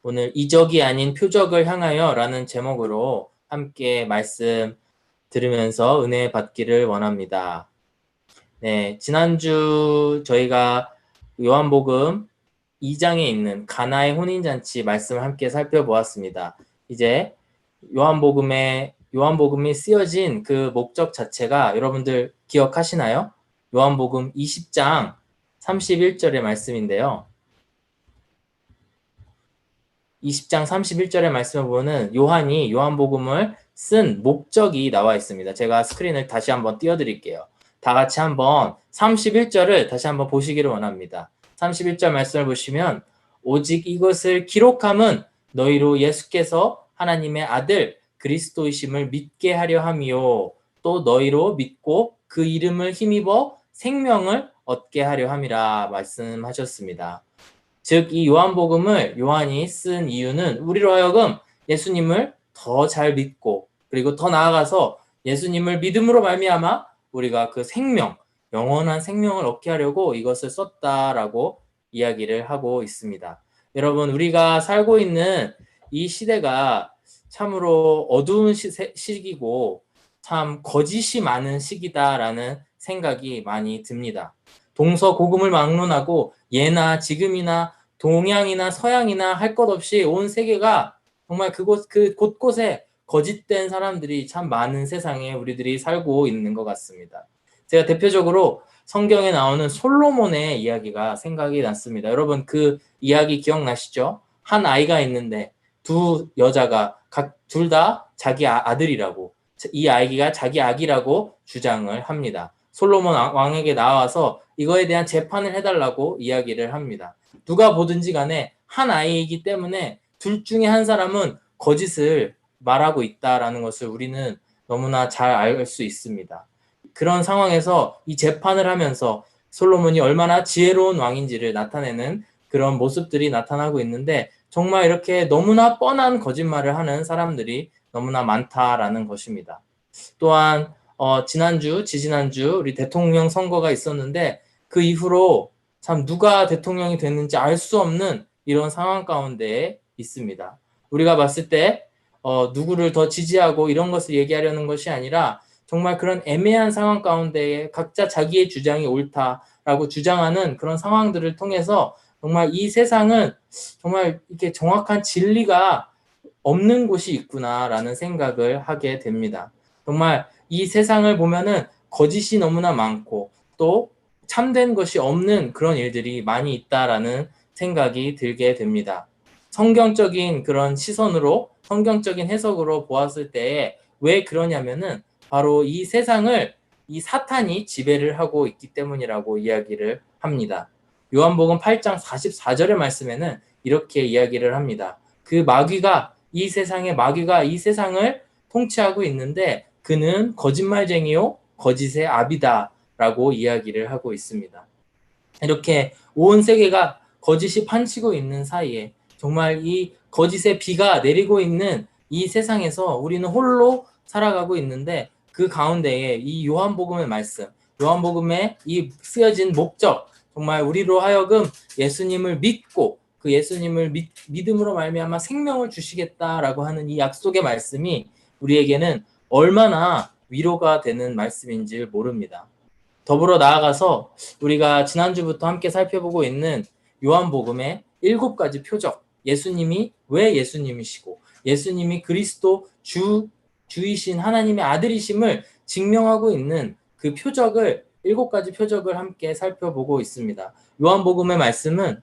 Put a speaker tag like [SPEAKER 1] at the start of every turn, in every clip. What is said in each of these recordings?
[SPEAKER 1] 오늘 이적이 아닌 표적을 향하여 라는 제목으로 함께 말씀 들으면서 은혜 받기를 원합니다. 네, 지난주 저희가 요한복음 2장에 있는 가나의 혼인잔치 말씀을 함께 살펴보았습니다. 이제 요한복음이 쓰여진 그 목적 자체가 여러분들 기억하시나요? 요한복음 20장 31절의 말씀인데요. 20장 31절의 말씀을 보면 요한이 요한복음을 쓴 목적이 나와 있습니다. 제가 스크린을 다시 한번 띄워드릴게요. 다 같이 한번 31절을 다시 한번 보시기를 원합니다. 31절 말씀을 보시면 오직 이것을 기록함은 너희로 예수께서 하나님의 아들 그리스도이심을 믿게 하려 함이요 또 너희로 믿고 그 이름을 힘입어 생명을 얻게 하려 함이라 말씀하셨습니다. 즉, 이 요한복음을 요한이 쓴 이유는 우리로 하여금 예수님을 더 잘 믿고 그리고 더 나아가서 예수님을 믿음으로 말미암아 우리가 그 생명, 영원한 생명을 얻게 하려고 이것을 썼다라고 이야기를 하고 있습니다. 여러분, 우리가 살고 있는 이 시대가 참으로 어두운 시기고 참 거짓이 많은 시기다라는 생각이 많이 듭니다. 동서고금을 막론하고 예나 지금이나 동양이나 서양이나 할 것 없이 온 세계가 정말 그 곳곳에 거짓된 사람들이 참 많은 세상에 우리들이 살고 있는 것 같습니다. 제가 대표적으로 성경에 나오는 솔로몬의 이야기가 생각이 났습니다. 여러분 그 이야기 기억나시죠? 한 아이가 있는데 두 여자가 둘 다 자기 아들이라고 이 아이가 자기 아기라고 주장을 합니다. 솔로몬 왕에게 나와서 이거에 대한 재판을 해달라고 이야기를 합니다. 누가 보든지 간에 한 아이이기 때문에 둘 중에 한 사람은 거짓을 말하고 있다라는 것을 우리는 너무나 잘 알 수 있습니다. 그런 상황에서 이 재판을 하면서 솔로몬이 얼마나 지혜로운 왕인지를 나타내는 그런 모습들이 나타나고 있는데 정말 이렇게 너무나 뻔한 거짓말을 하는 사람들이 너무나 많다라는 것입니다. 또한 지지난주 우리 대통령 선거가 있었는데 그 이후로 참 누가 대통령이 됐는지 알 수 없는 이런 상황 가운데에 있습니다. 우리가 봤을 때 누구를 더 지지하고 이런 것을 얘기하려는 것이 아니라 정말 그런 애매한 상황 가운데에 각자 자기의 주장이 옳다라고 주장하는 그런 상황들을 통해서 정말 이 세상은 정말 이렇게 정확한 진리가 없는 곳이 있구나라는 생각을 하게 됩니다. 정말 이 세상을 보면은 거짓이 너무나 많고 또 참된 것이 없는 그런 일들이 많이 있다라는 생각이 들게 됩니다. 성경적인 그런 시선으로 성경적인 해석으로 보았을 때 왜 그러냐면은 바로 이 세상을 이 사탄이 지배를 하고 있기 때문이라고 이야기를 합니다. 요한복음 8장 44절의 말씀에는 이렇게 이야기를 합니다. 그 마귀가 이 세상을 통치하고 있는데 그는 거짓말쟁이요 거짓의 아비다 라고 이야기를 하고 있습니다. 이렇게 온 세계가 거짓이 판치고 있는 사이에 정말 이 거짓의 비가 내리고 있는 이 세상에서 우리는 홀로 살아가고 있는데 그 가운데에 이 요한복음의 말씀, 요한복음에 이 쓰여진 목적, 정말 우리로 하여금 예수님을 믿고 그 예수님을 믿음으로 말미암아 생명을 주시겠다라고 하는 이 약속의 말씀이 우리에게는 얼마나 위로가 되는 말씀인지 모릅니다. 더불어 나아가서 우리가 지난주부터 함께 살펴보고 있는 요한복음의 7가지 표적, 예수님이 왜 예수님이시고 예수님이 그리스도 주이신 하나님의 아들이심을 증명하고 있는 그 표적을 7가지 표적을 함께 살펴보고 있습니다. 요한복음의 말씀은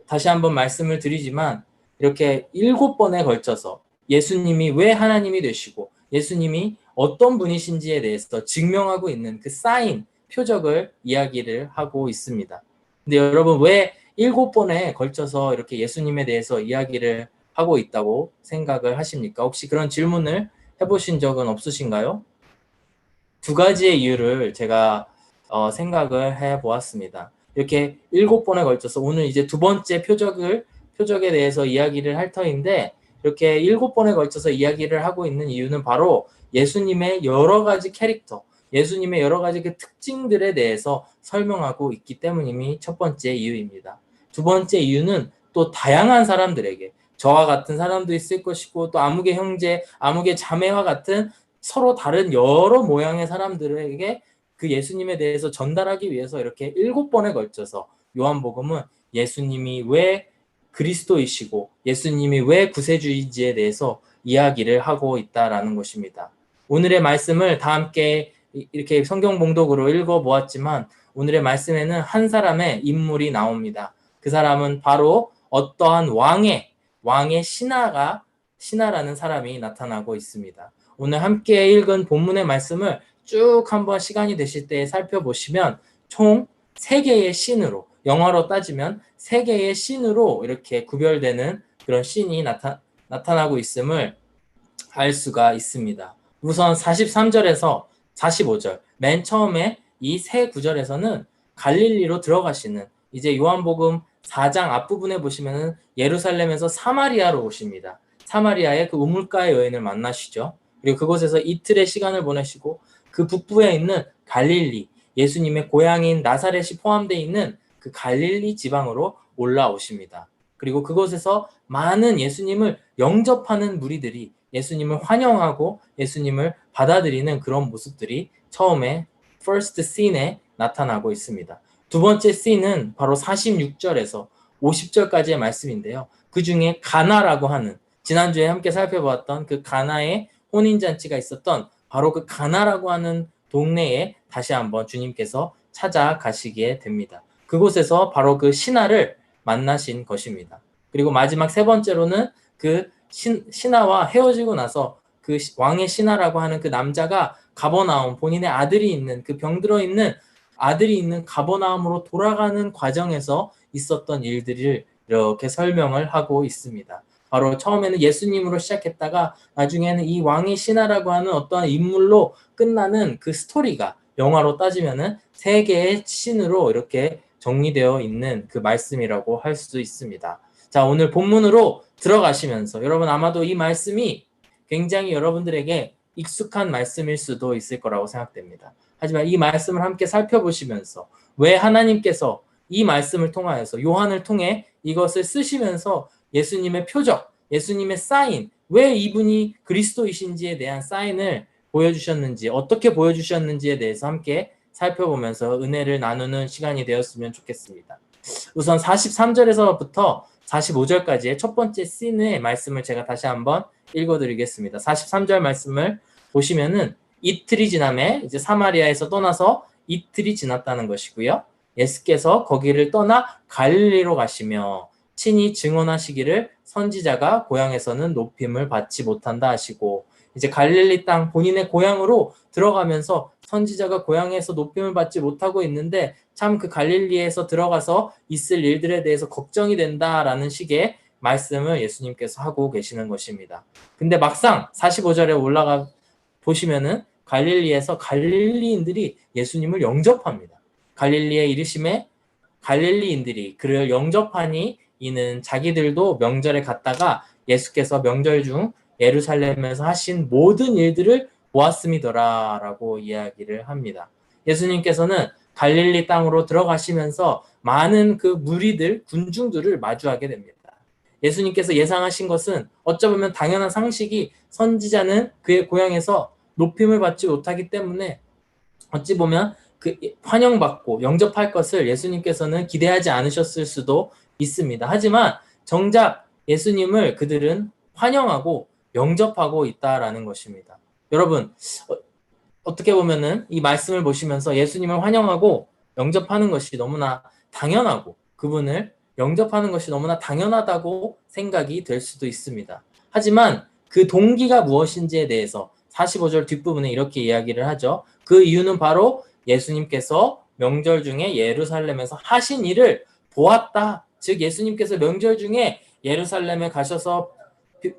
[SPEAKER 1] 다시 한번 말씀을 드리지만 이렇게 7번에 걸쳐서 예수님이 왜 하나님이 되시고 예수님이 어떤 분이신지에 대해서 증명하고 있는 그 사인, 표적을 이야기를 하고 있습니다. 근데 여러분 왜 7번에 걸쳐서 이렇게 예수님에 대해서 이야기를 하고 있다고 생각을 하십니까? 혹시 그런 질문을 해보신 적은 없으신가요? 2가지의 이유를 제가 생각을 해보았습니다. 이렇게 7번에 걸쳐서 오늘 이제 2번째 표적에 대해서 이야기를 할 터인데 이렇게 7번에 걸쳐서 이야기를 하고 있는 이유는 바로 예수님의 여러 가지 캐릭터, 예수님의 여러 가지 그 특징들에 대해서 설명하고 있기 때문임이 첫 번째 이유입니다. 두 번째 이유는 또 다양한 사람들에게 저와 같은 사람도 있을 것이고 또 아무개 형제, 아무개 자매와 같은 서로 다른 여러 모양의 사람들에게 그 예수님에 대해서 전달하기 위해서 이렇게 7번에 걸쳐서 요한복음은 예수님이 왜 그리스도이시고 예수님이 왜 구세주인지에 대해서 이야기를 하고 있다라는 것입니다. 오늘의 말씀을 다 함께 이렇게 성경 봉독으로 읽어보았지만 오늘의 말씀에는 한 사람의 인물이 나옵니다. 그 사람은 바로 어떠한 왕의 신하라는 사람이 나타나고 있습니다. 오늘 함께 읽은 본문의 말씀을 쭉 한번 시간이 되실 때 살펴보시면 총 3개의 신으로, 영화로 따지면 3개의 신으로 이렇게 구별되는 그런 신이 나타나고 있음을 알 수가 있습니다. 우선 43절에서 45절, 맨 처음에 이 세 구절에서는 갈릴리로 들어가시는, 이제 요한복음 4장 앞부분에 보시면은 예루살렘에서 사마리아로 오십니다. 사마리아의 그 우물가의 여인을 만나시죠. 그리고 그곳에서 이틀의 시간을 보내시고 그 북부에 있는 갈릴리, 예수님의 고향인 나사렛이 포함되어 있는 그 갈릴리 지방으로 올라오십니다. 그리고 그곳에서 많은 예수님을 영접하는 무리들이 예수님을 환영하고 예수님을 받아들이는 그런 모습들이 처음에 first scene에 나타나고 있습니다. 두 번째 씬은 바로 46절에서 50절까지의 말씀인데요. 그 중에 가나라고 하는, 지난주에 함께 살펴보았던 그 가나의 혼인잔치가 있었던 바로 그 가나라고 하는 동네에 다시 한번 주님께서 찾아가시게 됩니다. 그곳에서 바로 그 신하를 만나신 것입니다. 그리고 마지막 세 번째로는 그 신하와 헤어지고 나서 그 왕의 신하라고 하는 그 남자가 가버나움, 본인의 아들이 있는, 그 병들어 있는 아들이 있는 가버나움으로 돌아가는 과정에서 있었던 일들을 이렇게 설명을 하고 있습니다. 바로 처음에는 예수님으로 시작했다가 나중에는 이 왕의 신하라고 하는 어떠한 인물로 끝나는 그 스토리가 영화로 따지면은 3개의 신으로 이렇게 정리되어 있는 그 말씀이라고 할 수 있습니다. 자, 오늘 본문으로 들어가시면서 여러분 아마도 이 말씀이 굉장히 여러분들에게 익숙한 말씀일 수도 있을 거라고 생각됩니다. 하지만 이 말씀을 함께 살펴보시면서 왜 하나님께서 이 말씀을 통하여서 요한을 통해 이것을 쓰시면서 예수님의 표적, 예수님의 사인, 왜 이분이 그리스도이신지에 대한 사인을 보여주셨는지, 어떻게 보여주셨는지에 대해서 함께 살펴보면서 은혜를 나누는 시간이 되었으면 좋겠습니다. 우선 43절에서부터 45절까지의 첫 번째 씬의 말씀을 제가 다시 한번 읽어드리겠습니다. 43절 말씀을 보시면은 이틀이 지남에 이제 사마리아에서 떠나서 이틀이 지났다는 것이고요. 예수께서 거기를 떠나 갈릴리로 가시며 친히 증언하시기를 선지자가 고향에서는 높임을 받지 못한다 하시고, 이제 갈릴리 땅 본인의 고향으로 들어가면서 선지자가 고향에서 높임을 받지 못하고 있는데 참 그 갈릴리에서 들어가서 있을 일들에 대해서 걱정이 된다라는 식의 말씀을 예수님께서 하고 계시는 것입니다. 근데 막상 45절에 올라가 보시면은 갈릴리에서 갈릴리인들이 예수님을 영접합니다. 갈릴리에 이르심에 갈릴리인들이 그를 영접하니 이는 자기들도 명절에 갔다가 예수께서 명절 중 예루살렘에서 하신 모든 일들을 보았음이더라 라고 이야기를 합니다. 예수님께서는 갈릴리 땅으로 들어가시면서 많은 그 무리들, 군중들을 마주하게 됩니다. 예수님께서 예상하신 것은 어쩌면 당연한 상식이 선지자는 그의 고향에서 높임을 받지 못하기 때문에 어찌 보면 그 환영받고 영접할 것을 예수님께서는 기대하지 않으셨을 수도 있습니다. 하지만 정작 예수님을 그들은 환영하고 영접하고 있다라는 것입니다. 여러분, 어떻게 보면은 이 말씀을 보시면서 예수님을 환영하고 영접하는 것이 너무나 당연하고 그분을 영접하는 것이 너무나 당연하다고 생각이 될 수도 있습니다. 하지만 그 동기가 무엇인지에 대해서 45절 뒷부분에 이렇게 이야기를 하죠. 그 이유는 바로 예수님께서 명절 중에 예루살렘에서 하신 일을 보았다. 즉 예수님께서 명절 중에 예루살렘에 가셔서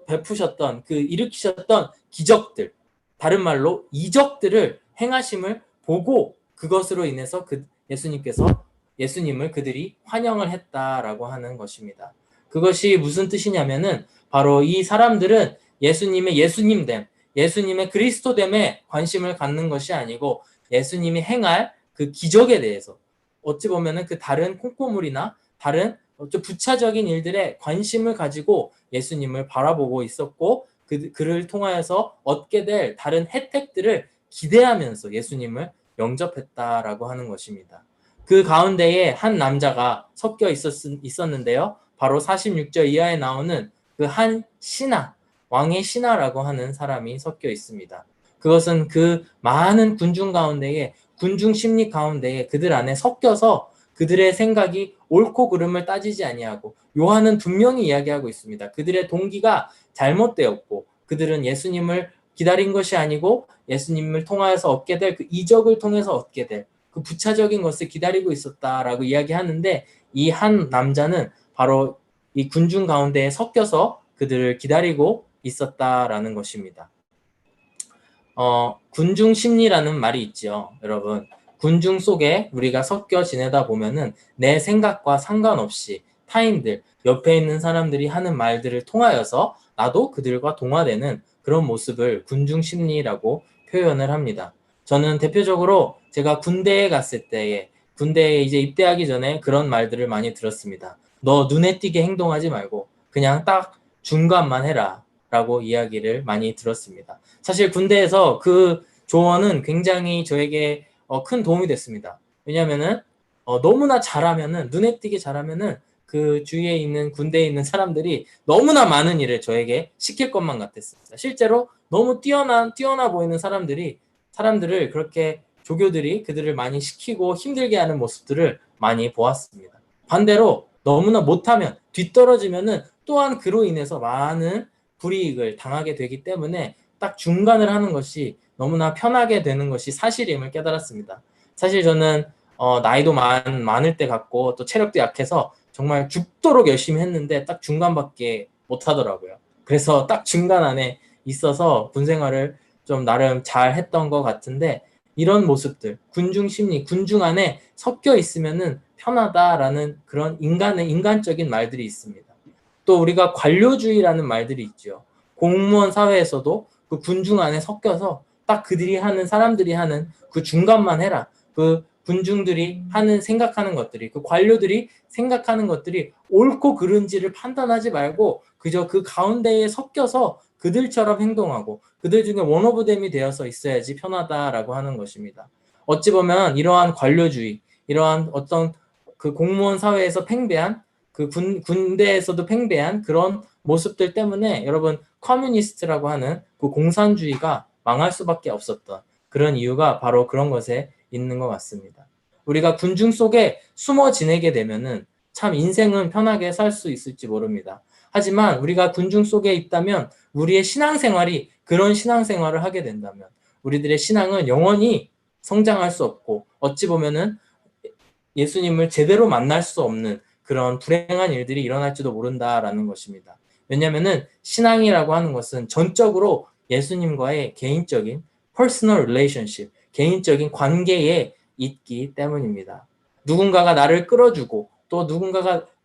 [SPEAKER 1] 베푸셨던 그 일으키셨던 기적들, 다른 말로 이적들을 행하심을 보고 그것으로 인해서 그 예수님을 그들이 환영을 했다라고 하는 것입니다. 그것이 무슨 뜻이냐면은 바로 이 사람들은 예수님의 예수님됨, 예수님의 그리스도됨에 관심을 갖는 것이 아니고 예수님이 행할 그 기적에 대해서 어찌 보면은 그 다른 콩고물이나 다른 좀 부차적인 일들에 관심을 가지고 예수님을 바라보고 있었고 그를 통하여서 얻게 될 다른 혜택들을 기대하면서 예수님을 영접했다라고 하는 것입니다. 그 가운데에 한 남자가 섞여 있었는데요. 바로 46절 이하에 나오는 그 한 신하, 왕의 신하라고 하는 사람이 섞여 있습니다. 그것은 그 많은 군중 가운데에 군중 심리 가운데에 그들 안에 섞여서 그들의 생각이 옳고 그름을 따지지 아니하고 요한은 분명히 이야기하고 있습니다. 그들의 동기가 잘못되었고 그들은 예수님을 기다린 것이 아니고 예수님을 통하여서 얻게 될 그 이적을 통해서 얻게 될 그 부차적인 것을 기다리고 있었다라고 이야기하는데 이 한 남자는 바로 이 군중 가운데에 섞여서 그들을 기다리고 있었다라는 것입니다. 군중 심리라는 말이 있죠, 여러분. 군중 속에 우리가 섞여 지내다 보면은 내 생각과 상관없이 타인들, 옆에 있는 사람들이 하는 말들을 통하여서 나도 그들과 동화되는 그런 모습을 군중 심리라고 표현을 합니다. 저는 대표적으로 제가 군대에 갔을 때에 군대에 이제 입대하기 전에 그런 말들을 많이 들었습니다. 너 눈에 띄게 행동하지 말고 그냥 딱 중간만 해라 라고 이야기를 많이 들었습니다. 사실 군대에서 그 조언은 굉장히 저에게 큰 도움이 됐습니다. 왜냐하면은 너무나 잘하면은 눈에 띄게 잘하면은 그 주위에 있는 군대에 있는 사람들이 너무나 많은 일을 저에게 시킬 것만 같았습니다. 실제로 너무 뛰어나 보이는 사람들을 그렇게 조교들이 그들을 많이 시키고 힘들게 하는 모습들을 많이 보았습니다. 반대로 너무나 못하면 뒤떨어지면은 또한 그로 인해서 많은 불이익을 당하게 되기 때문에 딱 중간을 하는 것이 너무나 편하게 되는 것이 사실임을 깨달았습니다. 사실 저는 나이도 많을 때 같고 또 체력도 약해서 정말 죽도록 열심히 했는데 딱 중간밖에 못 하더라고요. 그래서 딱 중간 안에 있어서 군 생활을 좀 나름 잘 했던 것 같은데 이런 모습들, 군중 심리, 군중 안에 섞여 있으면은 편하다라는 그런 인간적인 말들이 있습니다. 또 우리가 관료주의라는 말들이 있죠. 공무원 사회에서도 그 군중 안에 섞여서 딱 사람들이 하는 그 중간만 해라. 그 군중들이 생각하는 것들이, 그 관료들이 생각하는 것들이 옳고 그른지를 판단하지 말고 그저 그 가운데에 섞여서 그들처럼 행동하고 그들 중에 원오브댐이 되어서 있어야지 편하다라고 하는 것입니다. 어찌 보면 이러한 관료주의, 이러한 어떤 그 공무원 사회에서 팽배한 그 군대에서도 팽배한 그런 모습들 때문에 여러분 커뮤니스트라고 하는 그 공산주의가 망할 수밖에 없었던 그런 이유가 바로 그런 것에 있는 것 같습니다. 우리가 군중 속에 숨어 지내게 되면은 참 인생은 편하게 살 수 있을지 모릅니다. 하지만 우리가 군중 속에 있다면 우리의 신앙생활이 그런 신앙생활을 하게 된다면 우리들의 신앙은 영원히 성장할 수 없고 어찌 보면은 예수님을 제대로 만날 수 없는 그런 불행한 일들이 일어날지도 모른다라는 것입니다. 왜냐하면은 신앙이라고 하는 것은 전적으로 예수님과의 개인적인 personal relationship, 개인적인 관계에 있기 때문입니다. 누군가가 나를 끌어주고 또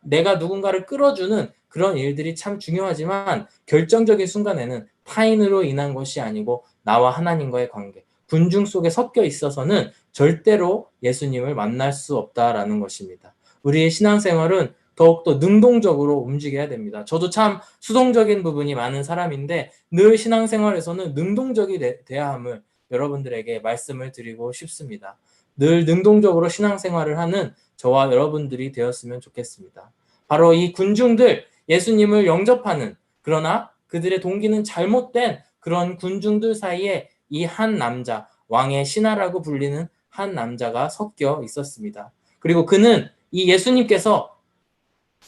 [SPEAKER 1] 내가 누군가를 끌어주는 그런 일들이 참 중요하지만 결정적인 순간에는 타인으로 인한 것이 아니고 나와 하나님과의 관계, 군중 속에 섞여 있어서는 절대로 예수님을 만날 수 없다라는 것입니다. 우리의 신앙생활은 더욱더 능동적으로 움직여야 됩니다. 저도 참 수동적인 부분이 많은 사람인데 늘 신앙생활에서는 능동적이 돼야 함을 여러분들에게 말씀을 드리고 싶습니다. 늘 능동적으로 신앙생활을 하는 저와 여러분들이 되었으면 좋겠습니다. 바로 이 군중들, 예수님을 영접하는 그러나 그들의 동기는 잘못된 그런 군중들 사이에 이 한 남자, 왕의 신하라고 불리는 한 남자가 섞여 있었습니다. 그리고 그는 이 예수님께서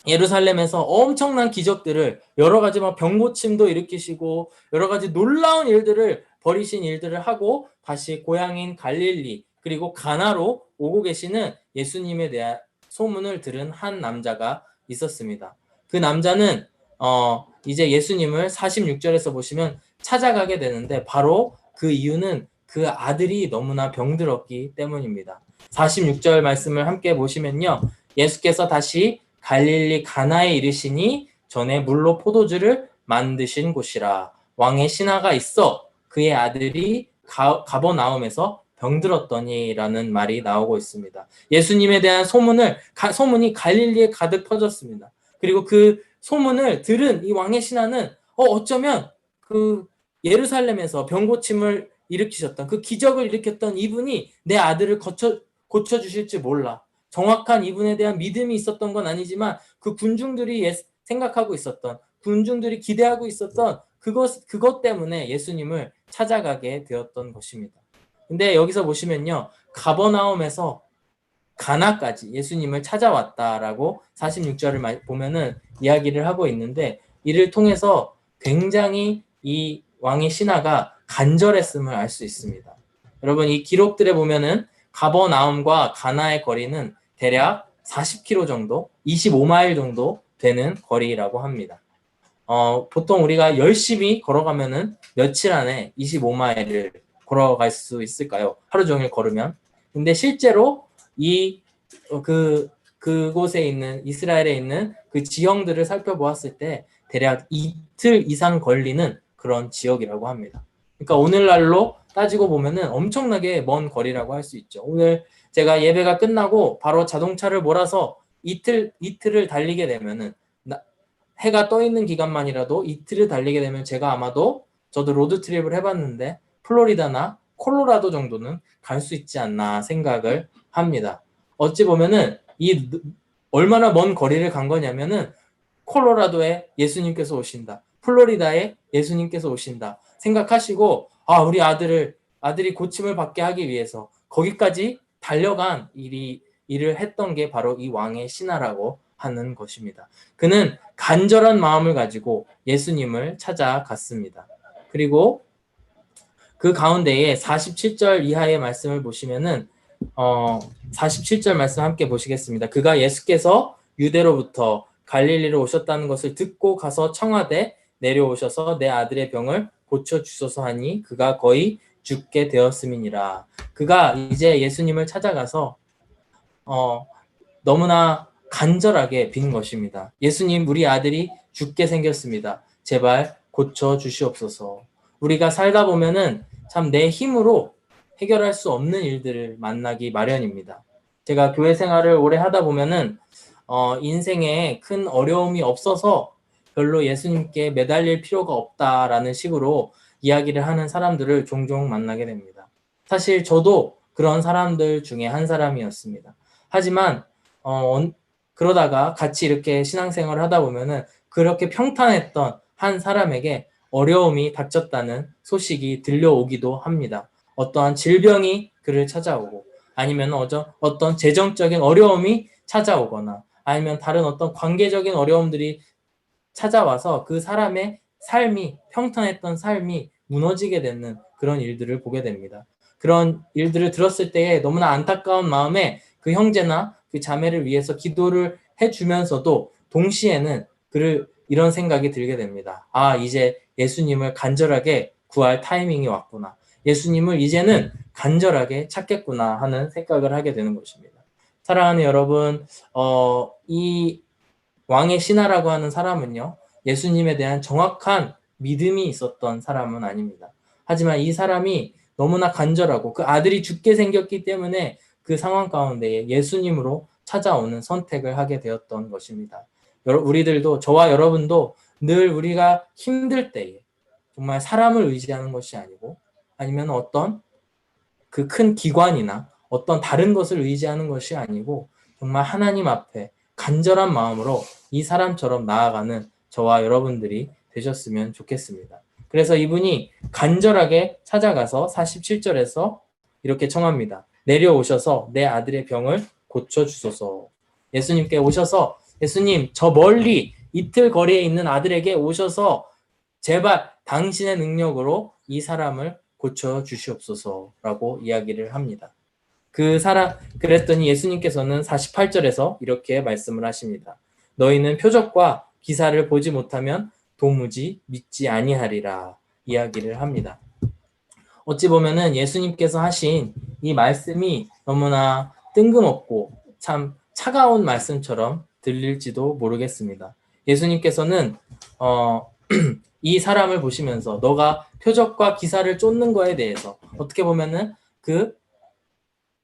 [SPEAKER 1] 예루살렘에서 엄청난 기적들을 여러 가지 병고침도 일으키시고 여러 가지 놀라운 일들을 벌이신 일들을 하고 다시 고향인 갈릴리 그리고 가나로 오고 계시는 예수님에 대한 소문을 들은 한 남자가 있었습니다. 그 남자는 이제 예수님을 46절에서 보시면 찾아가게 되는데 바로 그 이유는 그 아들이 너무나 병들었기 때문입니다. 46절 말씀을 함께 보시면요. 예수께서 다시 갈릴리 가나에 이르시니 전에 물로 포도주를 만드신 곳이라 왕의 신하가 있어 그의 아들이 가버나움에서 병들었더니라는 말이 나오고 있습니다. 예수님에 대한 소문이 갈릴리에 가득 퍼졌습니다. 그리고 그 소문을 들은 이 왕의 신하는 어쩌면 그 예루살렘에서 병고침을 일으키셨던 그 기적을 일으켰던 이분이 내 아들을 고쳐주실지 몰라. 정확한 이분에 대한 믿음이 있었던 건 아니지만 그 군중들이 생각하고 있었던, 군중들이 기대하고 있었던 그것 때문에 예수님을 찾아가게 되었던 것입니다. 근데 여기서 보시면요, 가버나움에서 가나까지 예수님을 찾아왔다라고 46절을 보면은 이야기를 하고 있는데, 이를 통해서 굉장히 이 왕의 신하가 간절했음을 알 수 있습니다. 여러분, 이 기록들에 보면은 가버나움과 가나의 거리는 대략 40km 정도, 25마일 정도 되는 거리라고 합니다. 보통 우리가 열심히 걸어가면은 며칠 안에 25마일을 걸어갈 수 있을까요? 하루 종일 걸으면. 근데 실제로 그곳에 있는, 이스라엘에 있는 그 지형들을 살펴보았을 때 대략 이틀 이상 걸리는 그런 지역이라고 합니다. 그러니까 오늘날로 따지고 보면은 엄청나게 먼 거리라고 할 수 있죠. 오늘 제가 예배가 끝나고 바로 자동차를 몰아서 이틀을 달리게 되면은, 해가 떠 있는 기간만이라도 이틀을 달리게 되면 제가 아마도, 저도 로드트립을 해봤는데 플로리다나 콜로라도 정도는 갈 수 있지 않나 생각을 합니다. 어찌 보면은 얼마나 먼 거리를 간 거냐면은 콜로라도에 예수님께서 오신다, 플로리다에 예수님께서 오신다 생각하시고, 우리 아들이 고침을 받게 하기 위해서 거기까지 달려간 일을 했던 게 바로 이 왕의 신하라고 하는 것입니다. 그는 간절한 마음을 가지고 예수님을 찾아갔습니다. 그리고 그 가운데에 47절 이하의 말씀을 보시면은 47절 말씀 함께 보시겠습니다. 그가 예수께서 유대로부터 갈릴리로 오셨다는 것을 듣고 가서 청하되 내려오셔서 내 아들의 병을 고쳐주소서 하니 그가 거의 죽게 되었음이니라. 그가 이제 예수님을 찾아가서 너무나 간절하게 빈 것입니다. 예수님, 우리 아들이 죽게 생겼습니다. 제발 고쳐주시옵소서. 우리가 살다 보면은 참 내 힘으로 해결할 수 없는 일들을 만나기 마련입니다. 제가 교회 생활을 오래 하다 보면은 인생에 큰 어려움이 없어서 별로 예수님께 매달릴 필요가 없다라는 식으로 이야기를 하는 사람들을 종종 만나게 됩니다. 사실 저도 그런 사람들 중에 한 사람이었습니다. 하지만 그러다가 같이 이렇게 신앙생활을 하다 보면은 그렇게 평탄했던 한 사람에게 어려움이 닥쳤다는 소식이 들려오기도 합니다. 어떠한 질병이 그를 찾아오고, 아니면 어떤 재정적인 어려움이 찾아오거나, 아니면 다른 어떤 관계적인 어려움들이 찾아와서 그 사람의 삶이, 평탄했던 삶이 무너지게 되는 그런 일들을 보게 됩니다. 그런 일들을 들었을 때에 너무나 안타까운 마음에 그 형제나 그 자매를 위해서 기도를 해주면서도 동시에는 이런 생각이 들게 됩니다. 이제 예수님을 간절하게 구할 타이밍이 왔구나. 예수님을 이제는 간절하게 찾겠구나 하는 생각을 하게 되는 것입니다. 사랑하는 여러분, 이 왕의 신하라고 하는 사람은요, 예수님에 대한 정확한 믿음이 있었던 사람은 아닙니다. 하지만 이 사람이 너무나 간절하고 그 아들이 죽게 생겼기 때문에 그 상황 가운데에 예수님으로 찾아오는 선택을 하게 되었던 것입니다. 우리들도, 저와 여러분도 늘 우리가 힘들 때에 정말 사람을 의지하는 것이 아니고, 아니면 어떤 그 큰 기관이나 어떤 다른 것을 의지하는 것이 아니고 정말 하나님 앞에 간절한 마음으로 이 사람처럼 나아가는 저와 여러분들이 되셨으면 좋겠습니다. 그래서 이분이 간절하게 찾아가서 47절에서 이렇게 청합니다. 내려오셔서 내 아들의 병을 고쳐주소서. 예수님께 오셔서, 예수님, 저 멀리 이틀 거리에 있는 아들에게 오셔서 제발 당신의 능력으로 이 사람을 고쳐주시옵소서라고 이야기를 합니다. 그랬더니 예수님께서는 48절에서 이렇게 말씀을 하십니다. 너희는 표적과 기사를 보지 못하면 도무지 믿지 아니하리라 이야기를 합니다. 어찌 보면은 예수님께서 하신 이 말씀이 너무나 뜬금없고 참 차가운 말씀처럼 들릴지도 모르겠습니다. 예수님께서는 이 사람을 보시면서 너가 표적과 기사를 쫓는 거에 대해서 어떻게 보면은 그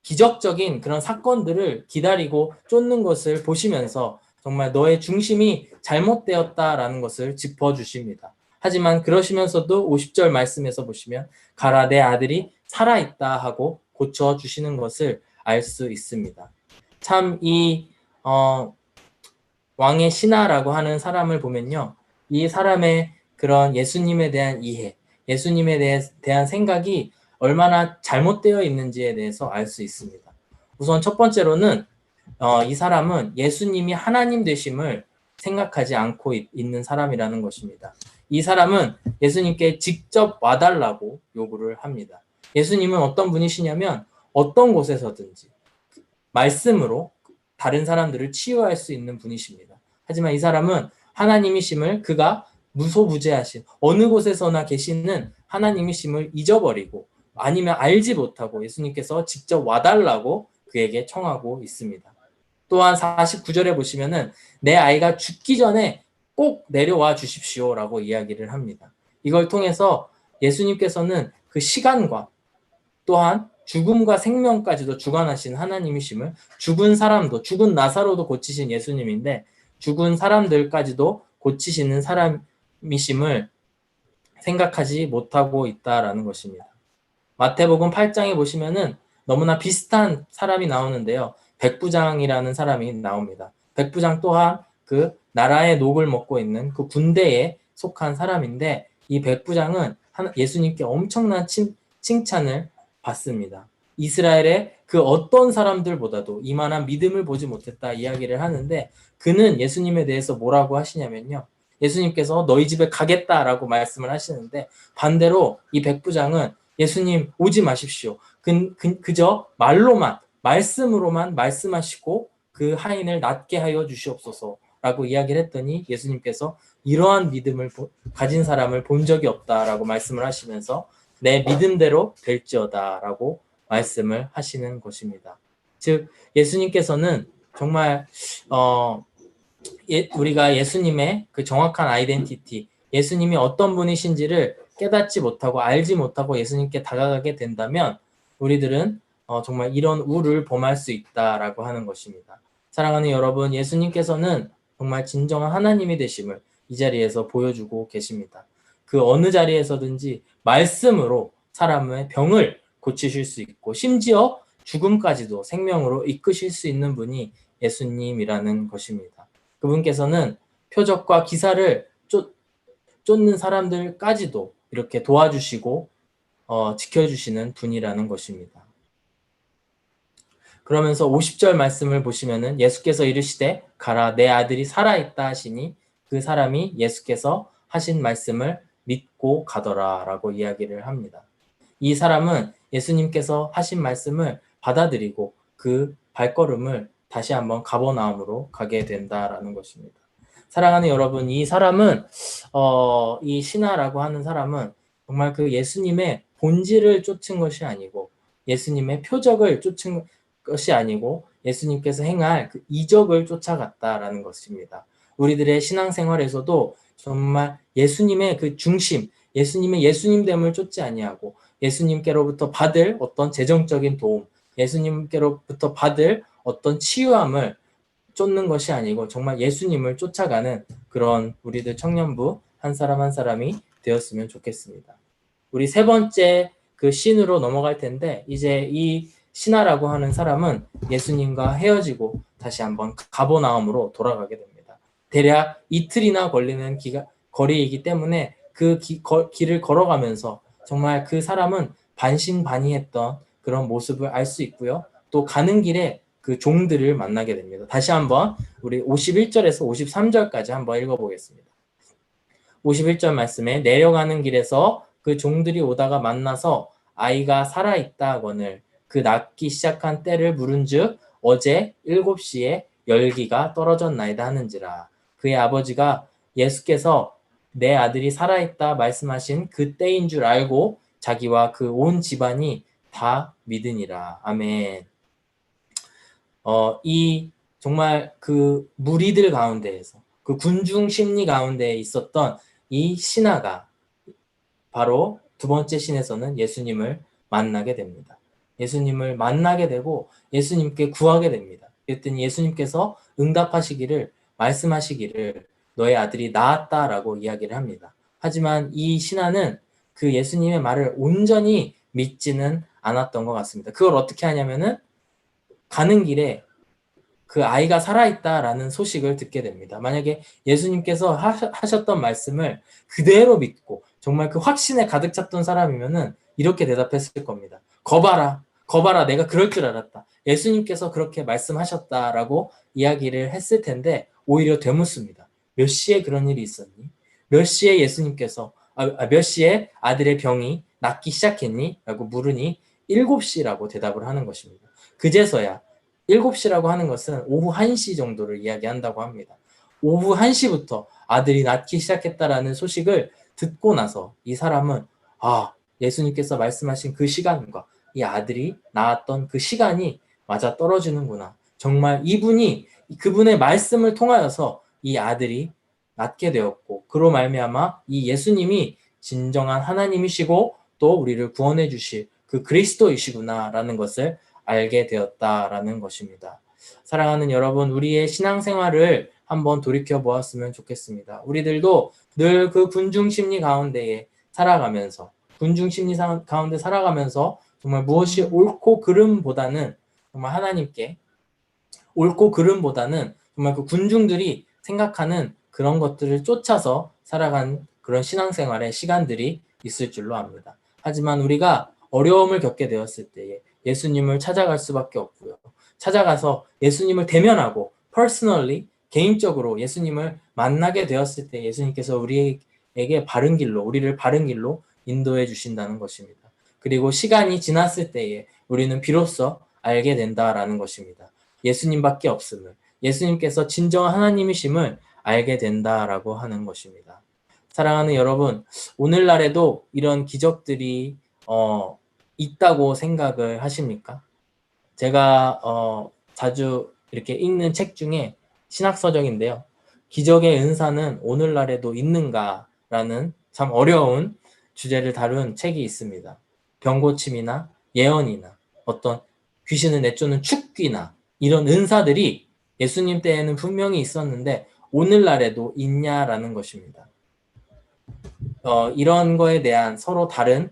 [SPEAKER 1] 기적적인 그런 사건들을 기다리고 쫓는 것을 보시면서 정말 너의 중심이 잘못되었다라는 것을 짚어주십니다. 하지만 그러시면서도 50절 말씀에서 보시면 가라 내 아들이 살아있다 하고 고쳐주시는 것을 알 수 있습니다. 참 이 왕의 신하라고 하는 사람을 보면요. 이 사람의 그런 예수님에 대한 이해, 예수님에 대한 생각이 얼마나 잘못되어 있는지에 대해서 알 수 있습니다. 우선 첫 번째로는 이 사람은 예수님이 하나님 되심을 생각하지 않고 있는 사람이라는 것입니다. 이 사람은 예수님께 직접 와달라고 요구를 합니다. 예수님은 어떤 분이시냐면 어떤 곳에서든지 말씀으로 다른 사람들을 치유할 수 있는 분이십니다. 하지만 이 사람은 하나님이심을 그가 무소부재하신 어느 곳에서나 계시는 하나님이심을 잊어버리고 아니면 알지 못하고 예수님께서 직접 와달라고 그에게 청하고 있습니다. 또한 49절에 보시면은 내 아이가 죽기 전에 꼭 내려와 주십시오라고 이야기를 합니다. 이걸 통해서 예수님께서는 그 시간과 또한 죽음과 생명까지도 주관하신 하나님이심을 죽은 사람도 죽은 나사로도 고치신 예수님인데 죽은 사람들까지도 고치시는 사람이심을 생각하지 못하고 있다라는 것입니다. 마태복음 8장에 보시면은 너무나 비슷한 사람이 나오는데요. 백부장이라는 사람이 나옵니다. 백부장 또한 그 나라의 녹을 먹고 있는 그 군대에 속한 사람인데 이 백부장은 예수님께 엄청난 칭찬을 받습니다. 이스라엘의 그 어떤 사람들보다도 이만한 믿음을 보지 못했다 이야기를 하는데 그는 예수님에 대해서 뭐라고 하시냐면요. 예수님께서 너희 집에 가겠다라고 말씀을 하시는데 반대로 이 백부장은 예수님 오지 마십시오. 그저 말로만 말씀으로만 말씀하시고 그 하인을 낫게 하여 주시옵소서라고 이야기를 했더니 예수님께서 이러한 믿음을 가진 사람을 본 적이 없다라고 말씀을 하시면서 내 믿음대로 될지어다라고 말씀을 하시는 것입니다. 즉 예수님께서는 정말 우리가 예수님의 그 정확한 아이덴티티, 예수님이 어떤 분이신지를 깨닫지 못하고 알지 못하고 예수님께 다가가게 된다면 우리들은 정말 이런 우를 범할 수 있다라고 하는 것입니다. 사랑하는 여러분, 예수님께서는 정말 진정한 하나님이 되심을 이 자리에서 보여주고 계십니다. 그 어느 자리에서든지 말씀으로 사람의 병을 고치실 수 있고 심지어 죽음까지도 생명으로 이끄실 수 있는 분이 예수님이라는 것입니다. 그분께서는 표적과 기사를 쫓는 사람들까지도 이렇게 도와주시고 지켜주시는 분이라는 것입니다. 그러면서 50절 말씀을 보시면은 예수께서 이르시되 가라 내 아들이 살아있다 하시니 그 사람이 예수께서 하신 말씀을 믿고 가더라 라고 이야기를 합니다. 이 사람은 예수님께서 하신 말씀을 받아들이고 그 발걸음을 다시 한번 가버나움으로 가게 된다라는 것입니다. 사랑하는 여러분, 이 사람은 이 신하라고 하는 사람은 정말 그 예수님의 본질을 쫓은 것이 아니고 예수님의 표적을 쫓은 것이 아니고 예수님께서 행할 그 이적을 쫓아갔다라는 것입니다. 우리들의 신앙생활에서도 정말 예수님의 그 중심, 예수님의 예수님됨을 쫓지 아니하고 예수님께로부터 받을 어떤 재정적인 도움, 예수님께로부터 받을 어떤 치유함을 쫓는 것이 아니고 정말 예수님을 쫓아가는 그런 우리들 청년부 한 사람 한 사람이 되었으면 좋겠습니다. 우리 세 번째 그 신으로 넘어갈 텐데 이제 이 신하라고 하는 사람은 예수님과 헤어지고 다시 한번 가버나움으로 돌아가게 됩니다. 대략 이틀이나 걸리는 거리이기 때문에 그 길을 걸어가면서 정말 그 사람은 반신반의했던 그런 모습을 알 수 있고요. 또 가는 길에 그 종들을 만나게 됩니다. 다시 한번 우리 51절에서 53절까지 한번 읽어보겠습니다. 51절 말씀에 내려가는 길에서 그 종들이 오다가 만나서 아이가 살아있다 하거늘 그 낫기 시작한 때를 물은즉 어제 7시에 열기가 떨어졌나이다 하는지라. 그의 아버지가 예수께서 내 아들이 살아있다 말씀하신 그 때인 줄 알고 자기와 그 온 집안이 다 믿으니라. 아멘. 이 정말 그 무리들 가운데에서 그 군중 심리 가운데 있었던 이 신하가 바로 두 번째 신에서는 예수님을 만나게 됩니다. 예수님을 만나게 되고 예수님께 구하게 됩니다. 그랬더니 예수님께서 응답하시기를 말씀하시기를 너의 아들이 나았다라고 이야기를 합니다. 하지만 이 신하는 그 예수님의 말을 온전히 믿지는 않았던 것 같습니다. 그걸 어떻게 하냐면은 가는 길에 그 아이가 살아있다라는 소식을 듣게 됩니다. 만약에 예수님께서 하셨던 말씀을 그대로 믿고 정말 그 확신에 가득 찼던 사람이면은 이렇게 대답했을 겁니다. 거봐라, 거봐라, 내가 그럴 줄 알았다. 예수님께서 그렇게 말씀하셨다라고 이야기를 했을 텐데 오히려 되묻습니다. 몇 시에 그런 일이 있었니? 몇 시에 예수님께서 몇 시에 아들의 병이 낫기 시작했니? 라고 물으니 7시라고 대답을 하는 것입니다. 그제서야 7시라고 하는 것은 오후 1시 정도를 이야기한다고 합니다. 오후 1시부터 아들이 낫기 시작했다라는 소식을 듣고 나서 이 사람은 예수님께서 말씀하신 그 시간과 이 아들이 낳았던 그 시간이 맞아 떨어지는구나. 정말 이분이 그분의 말씀을 통하여서 이 아들이 낫게 되었고 그로 말미암아 이 예수님이 진정한 하나님이시고 또 우리를 구원해 주실 그 그리스도이시구나라는 것을 알게 되었다라는 것입니다. 사랑하는 여러분, 우리의 신앙생활을 한번 돌이켜 보았으면 좋겠습니다. 우리들도 늘 그 군중심리 가운데에 살아가면서 군중심리 가운데 살아가면서 정말 무엇이 옳고 그름보다는 정말 하나님께 옳고 그름보다는 정말 그 군중들이 생각하는 그런 것들을 쫓아서 살아간 그런 신앙생활의 시간들이 있을 줄로 압니다. 하지만 우리가 어려움을 겪게 되었을 때에 예수님을 찾아갈 수밖에 없고요. 찾아가서 예수님을 대면하고 personally 개인적으로 예수님을 만나게 되었을 때 예수님께서 우리에게 바른 길로 우리를 바른 길로 인도해 주신다는 것입니다. 그리고 시간이 지났을 때에 우리는 비로소 알게 된다라는 것입니다. 예수님밖에 없음을 예수님께서 진정한 하나님이심을 알게 된다라고 하는 것입니다. 사랑하는 여러분, 오늘날에도 이런 기적들이 있다고 생각을 하십니까? 제가 자주 이렇게 읽는 책 중에 신학서적인데요. 기적의 은사는 오늘날에도 있는가라는 참 어려운 주제를 다룬 책이 있습니다. 병고침이나 예언이나 어떤 귀신을 내쫓는 축귀나 이런 은사들이 예수님 때에는 분명히 있었는데 오늘날에도 있냐라는 것입니다. 이런 거에 대한 서로 다른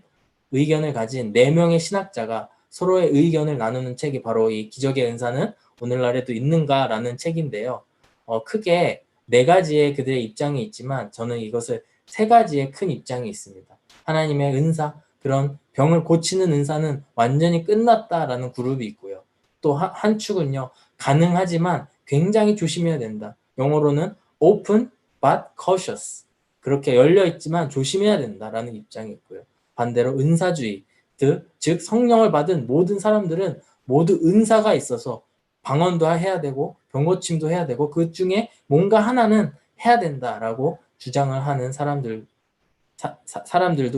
[SPEAKER 1] 의견을 가진 4명의 신학자가 서로의 의견을 나누는 책이 바로 이 기적의 은사는 오늘날에도 있는가라는 책인데요. 크게 4가지의 그들의 입장이 있지만 저는 이것을 3가지의 큰 입장이 있습니다. 하나님의 은사, 그런 병을 고치는 은사는 완전히 끝났다라는 그룹이 있고요. 또 한 축은요. 가능하지만 굉장히 조심해야 된다. 영어로는 open but cautious. 그렇게 열려있지만 조심해야 된다라는 입장이 있고요. 반대로 은사주의, 즉 성령을 받은 모든 사람들은 모두 은사가 있어서 방언도 해야 되고 병고침도 해야 되고 그 중에 뭔가 하나는 해야 된다라고 주장을 하는 사람들도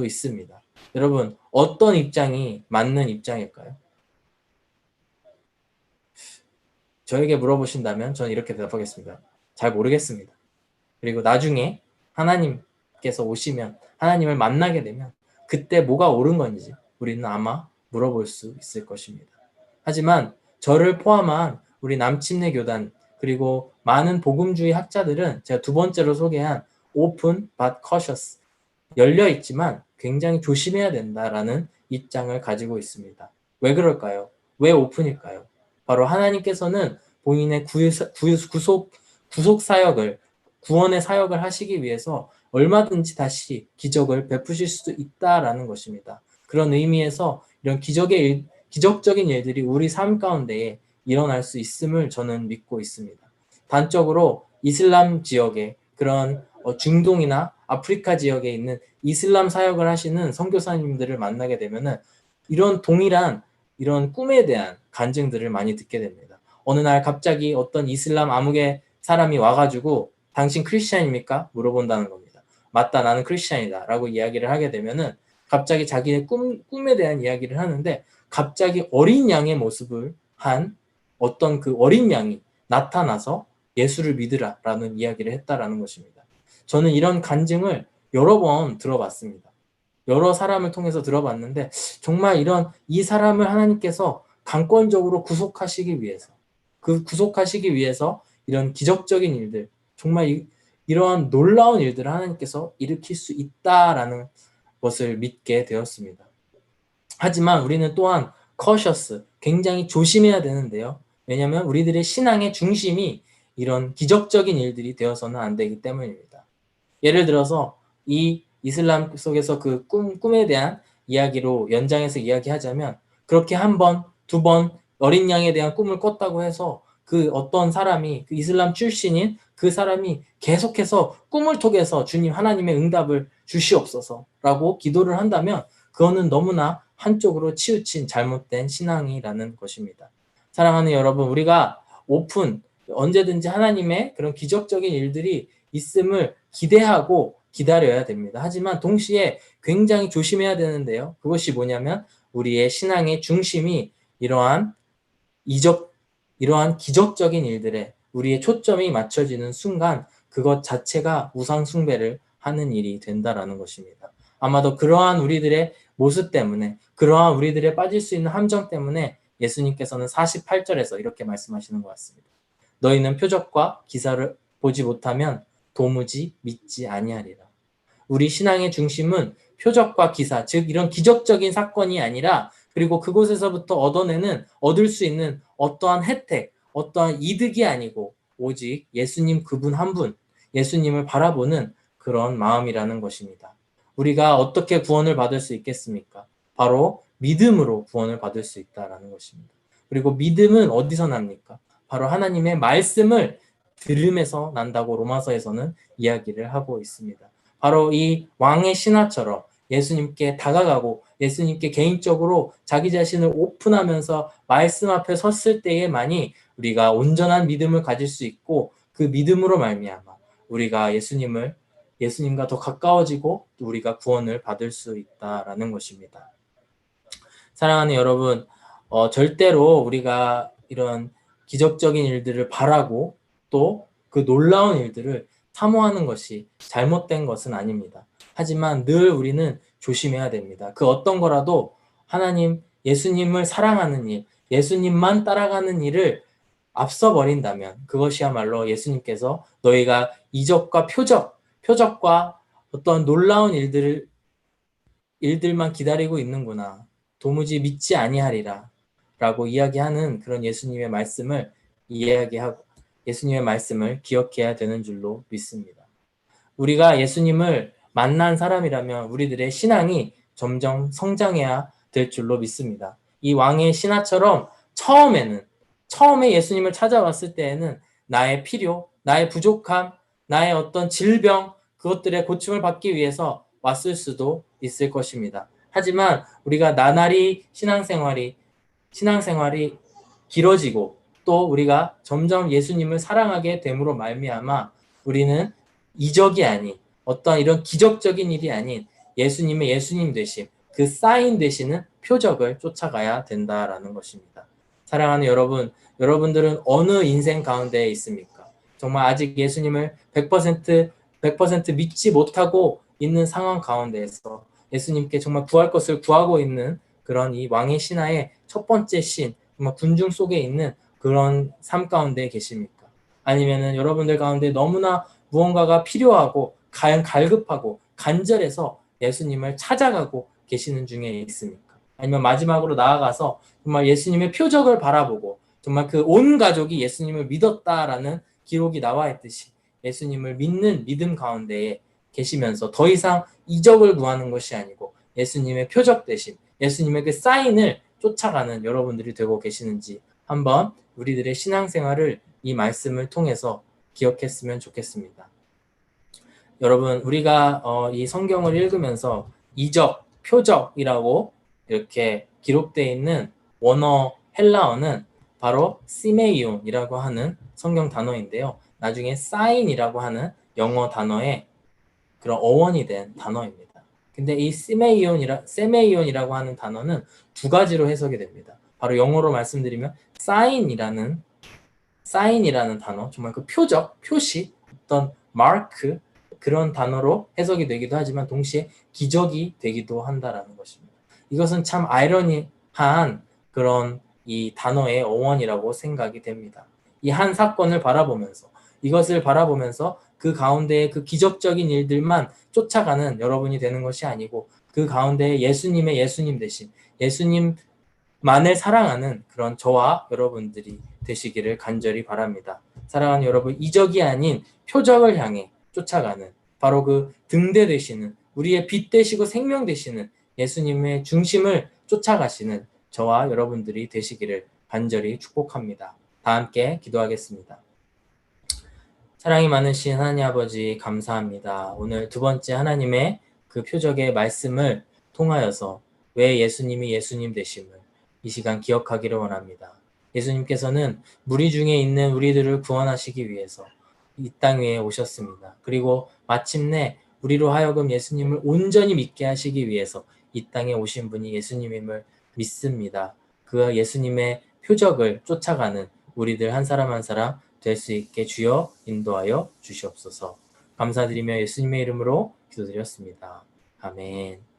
[SPEAKER 1] 있습니다. 여러분, 어떤 입장이 맞는 입장일까요? 저에게 물어보신다면 저는 이렇게 대답하겠습니다. 잘 모르겠습니다. 그리고 나중에 하나님께서 오시면 하나님을 만나게 되면 그때 뭐가 옳은 건지 우리는 아마 물어볼 수 있을 것입니다. 하지만 저를 포함한 우리 남침내 교단 그리고 많은 복음주의 학자들은 제가 2번째로 소개한 open but cautious 열려있지만 굉장히 조심해야 된다라는 입장을 가지고 있습니다. 왜 그럴까요? 왜 오픈일까요? 바로 하나님께서는 본인의 구속 사역을 구원의 사역을 하시기 위해서 얼마든지 다시 기적을 베푸실 수도 있다라는 것입니다. 그런 의미에서 이런 기적적인 일들이 우리 삶 가운데에 일어날 수 있음을 저는 믿고 있습니다. 단적으로 이슬람 지역에 그런 중동이나 아프리카 지역에 있는 이슬람 사역을 하시는 선교사님들을 만나게 되면은 이런 동일한 이런 꿈에 대한 간증들을 많이 듣게 됩니다. 어느 날 갑자기 어떤 이슬람 아무개 사람이 와가지고 당신 크리스찬입니까? 물어본다는 겁니다. 맞다, 나는 크리스찬이다 라고 이야기를 하게 되면은 갑자기 자기의 꿈에 대한 이야기를 하는데 갑자기 어린 양의 모습을 한 어떤 그 어린 양이 나타나서 예수를 믿으라 라는 이야기를 했다라는 것입니다. 저는 이런 간증을 여러 번 들어봤습니다. 여러 사람을 통해서 들어봤는데 정말 이 사람을 하나님께서 강권적으로 구속하시기 위해서 구속하시기 위해서 이런 기적적인 일들 정말 이러한 놀라운 일들을 하나님께서 일으킬 수 있다라는 것을 믿게 되었습니다. 하지만 우리는 또한 cautious, 굉장히 조심해야 되는데요. 왜냐하면 우리들의 신앙의 중심이 이런 기적적인 일들이 되어서는 안 되기 때문입니다. 예를 들어서 이 이슬람 속에서 그 꿈에 대한 이야기로 연장해서 이야기하자면 그렇게 한 번, 두 번 어린 양에 대한 꿈을 꿨다고 해서 그 어떤 사람이 그 이슬람 출신인 그 사람이 계속해서 꿈을 통해서 주님 하나님의 응답을 주시옵소서라고 기도를 한다면 그거는 너무나 한쪽으로 치우친 잘못된 신앙이라는 것입니다. 사랑하는 여러분, 우리가 언제든지 하나님의 그런 기적적인 일들이 있음을 기대하고 기다려야 됩니다. 하지만 동시에 굉장히 조심해야 되는데요. 그것이 뭐냐면 우리의 신앙의 중심이 이러한 기적적인 일들에 우리의 초점이 맞춰지는 순간 그것 자체가 우상 숭배를 하는 일이 된다라는 것입니다. 아마도 그러한 우리들의 모습 때문에 그러한 우리들의 빠질 수 있는 함정 때문에 예수님께서는 48절에서 이렇게 말씀하시는 것 같습니다. 너희는 표적과 기사를 보지 못하면 도무지 믿지 아니하리라. 우리 신앙의 중심은 표적과 기사, 즉 이런 기적적인 사건이 아니라 그리고 그곳에서부터 얻을 수 있는 어떠한 혜택, 어떠한 이득이 아니고 오직 예수님 그분 한 분, 예수님을 바라보는 그런 마음이라는 것입니다. 우리가 어떻게 구원을 받을 수 있겠습니까? 바로 믿음으로 구원을 받을 수 있다라는 것입니다. 그리고 믿음은 어디서 납니까? 바로 하나님의 말씀을 들음에서 난다고 로마서에서는 이야기를 하고 있습니다. 바로 이 왕의 신하처럼 예수님께 다가가고 예수님께 개인적으로 자기 자신을 오픈하면서 말씀 앞에 섰을 때에만이 우리가 온전한 믿음을 가질 수 있고 그 믿음으로 말미암아 우리가 예수님과 더 가까워지고 우리가 구원을 받을 수 있다라는 것입니다. 사랑하는 여러분, 절대로 우리가 이런 기적적인 일들을 바라고 또 그 놀라운 일들을 사모하는 것이 잘못된 것은 아닙니다. 하지만 늘 우리는 조심해야 됩니다. 그 어떤 거라도 예수님을 사랑하는 일, 예수님만 따라가는 일을 앞서 버린다면 그것이야말로 예수님께서 너희가 이적과 표적과 어떤 놀라운 일들만 기다리고 있는구나. 도무지 믿지 아니하리라. 라고 이야기하는 그런 예수님의 말씀을 예수님의 말씀을 기억해야 되는 줄로 믿습니다. 우리가 예수님을 만난 사람이라면 우리들의 신앙이 점점 성장해야 될 줄로 믿습니다. 이 왕의 신하처럼 처음에 예수님을 찾아왔을 때에는 나의 필요, 나의 부족함, 나의 어떤 질병, 그것들의 고침을 받기 위해서 왔을 수도 있을 것입니다. 하지만 우리가 나날이 신앙생활이 길어지고 또 우리가 점점 예수님을 사랑하게 됨으로 말미암아 우리는 이적이 아닌 어떤 이런 기적적인 일이 아닌 예수님의 예수님 되심, 그 사인 되시는 표적을 쫓아가야 된다라는 것입니다. 사랑하는 여러분들은 어느 인생 가운데에 있습니까? 정말 아직 예수님을 100% 믿지 못하고 있는 상황 가운데에서 예수님께 정말 구할 것을 구하고 있는 그런 이 왕의 신하의 첫 번째 정말 군중 속에 있는 그런 삶 가운데 계십니까? 아니면은 여러분들 가운데 너무나 무언가가 필요하고 갈급하고 간절해서 예수님을 찾아가고 계시는 중에 있습니까? 아니면 마지막으로 나아가서 정말 예수님의 표적을 바라보고 정말 그 온 가족이 예수님을 믿었다라는 기록이 나와 있듯이 예수님을 믿는 믿음 가운데에 계시면서 더 이상 이적을 구하는 것이 아니고 예수님의 표적 대신 예수님의 그 사인을 쫓아가는 여러분들이 되고 계시는지 한번 우리들의 신앙생활을 이 말씀을 통해서 기억했으면 좋겠습니다. 여러분, 우리가 이 성경을 읽으면서 이적, 표적이라고 이렇게 기록되어 있는 원어 헬라어는 바로 시메이온이라고 하는 성경 단어인데요. 나중에 사인이라고 하는 영어 단어의 그런 어원이 된 단어입니다. 근데 이 세메이온이라고 하는 단어는 두 가지로 해석이 됩니다. 바로 영어로 말씀드리면 사인이라는 단어, 정말 그 표적, 표시, 어떤 마크, 그런 단어로 해석이 되기도 하지만 동시에 기적이 되기도 한다라는 것입니다. 이것은 참 아이러니한 그런 이 단어의 어원이라고 생각이 됩니다. 이 한 사건을 바라보면서 이것을 바라보면서 그 가운데 그 기적적인 일들만 쫓아가는 여러분이 되는 것이 아니고 그 가운데 예수님의 예수님 되신 예수님만을 사랑하는 그런 저와 여러분들이 되시기를 간절히 바랍니다. 사랑하는 여러분, 이적이 아닌 표적을 향해 쫓아가는 바로 그 등대 되시는 우리의 빛 되시고 생명 되시는 예수님의 중심을 쫓아가시는 저와 여러분들이 되시기를 간절히 축복합니다. 다 함께 기도하겠습니다. 사랑이 많으신 하나님 아버지 감사합니다. 오늘 두 번째 하나님의 그 표적의 말씀을 통하여서 왜 예수님이 예수님 되심을 이 시간 기억하기를 원합니다. 예수님께서는 무리 중에 있는 우리들을 구원하시기 위해서 이 땅 위에 오셨습니다. 그리고 마침내 우리로 하여금 예수님을 온전히 믿게 하시기 위해서 이 땅에 오신 분이 예수님임을 믿습니다. 그 예수님의 표적을 쫓아가는 우리들 한 사람 한 사람 될 수 있게 주여 인도하여 주시옵소서. 감사드리며 예수님의 이름으로 기도드렸습니다. 아멘.